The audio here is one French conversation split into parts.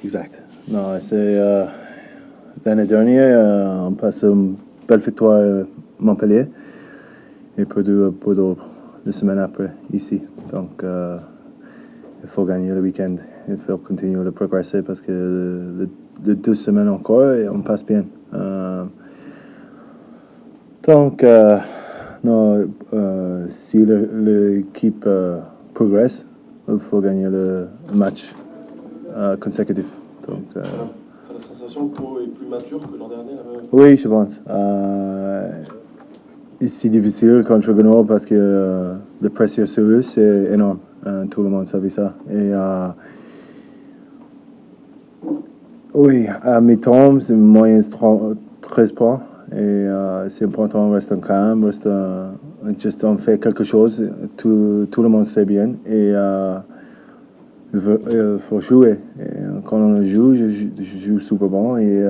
exact. Non, c'est l'année dernière, on passe une belle victoire à Montpellier et Bordeaux 2 semaines après, ici. Donc, il faut gagner le week-end. Il faut continuer de progresser parce que les 2 semaines encore, et on passe bien. Donc, non, si l'équipe progresse, il faut gagner le match consécutif. Donc, t'as la sensation que Pau est plus mature que l'an dernier, la même? oui, je pense. C'est difficile contre Grenoble parce que la pression sur eux, c'est énorme. Tout le monde savait ça. Et oui, à mi-temps, c'est moyen 13 points. Et c'est important, on reste calme, on fait quelque chose, tout le monde sait bien. Et il faut jouer. Et quand on joue, je joue super bon. Et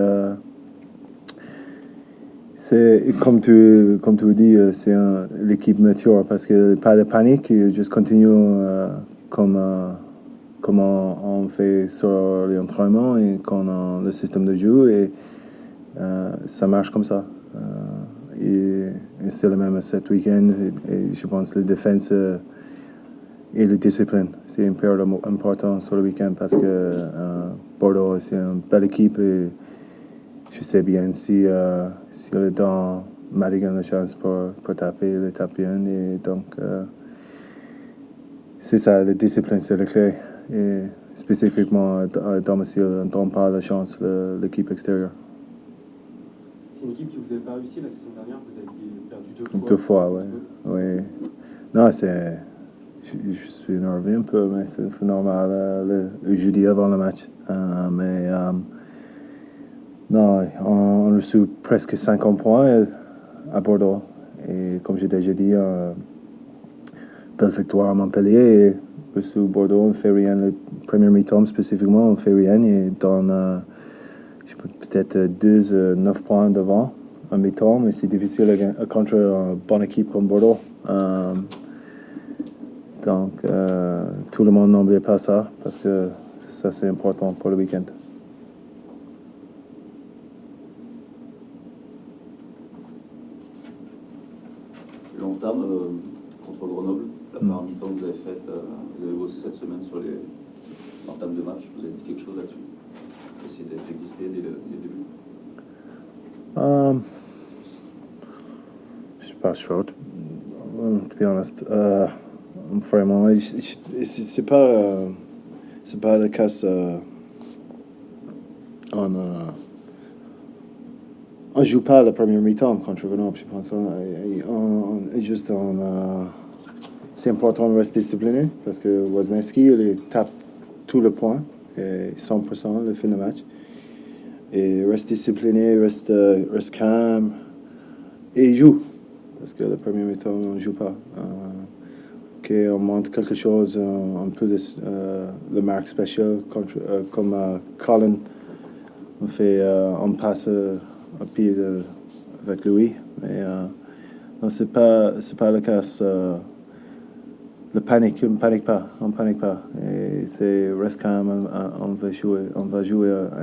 c'est comme tu dis, c'est l'équipe mature parce que pas de panique, juste continue comme on fait sur les entraînements et quand on a le système de jeu et ça marche comme ça. Et c'est le même cet week-end et je pense la défense et la discipline, c'est important sur le week-end parce que Bordeaux c'est une belle équipe et je sais bien si le temps Madigan a la chance pour taper, le tape bien et donc c'est ça, la discipline c'est la clé et spécifiquement à domicile, on ne donne pas la chance l'équipe extérieure. C'est une équipe qui vous n'avez pas réussi la saison dernière, vous aviez perdu 2 fois. 2 fois, oui. Non, c'est... Je suis énervé un peu, mais c'est normal le jeudi avant le match. Mais non, on a reçu presque 50 points à Bordeaux. Et comme j'ai déjà dit, belle victoire à Montpellier. Et reçu Bordeaux, on fait rien. Le premier mi-temps spécifiquement, on fait rien. Et donne peut-être 9 points devant en mi-temps. Mais c'est difficile contre une bonne équipe comme Bordeaux. Donc, tout le monde n'oublie pas ça, parce que ça, c'est important pour le week-end. L'entame contre Grenoble, la première mi-temps que vous avez faite, vous avez bossé cette semaine sur l'entame de match, vous avez dit quelque chose là-dessus? Essayer d'exister dès le début? Je suis pas sûr, to be honest. Vraiment, c'est pas le cas on joue pas le premier mi-temps contre Grenoble, je pense. C'est important de rester discipliné parce que Wozniacki, il tape tout le point, et 100% le fin de match. Et reste discipliné, reste calme et il joue. Parce que le premier mi-temps, on ne joue pas. On montre quelque chose, un peu le marque spécial, comme Colin. On passe un pied avec lui. Mais non, c'est pas le cas. On ne panique pas. Et c'est reste calme, on va jouer.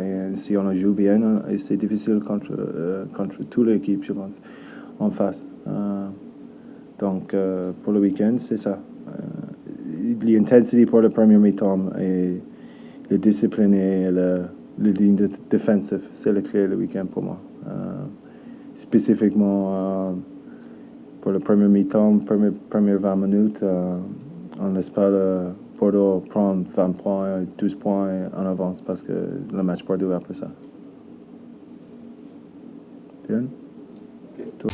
Et si on joue bien, et c'est difficile contre toute l'équipe, je pense, en face. Donc, pour le week-end, c'est ça. L'intensité pour le premier mi-temps et la discipline et la ligne défensive, c'est la clé le week-end pour moi. Spécifiquement pour le premier mi-temps, première 20 minutes, on ne laisse pas le Bordeaux prendre 20 points, 12 points en avance parce que le match Bordeaux après ça. Bien? Okay.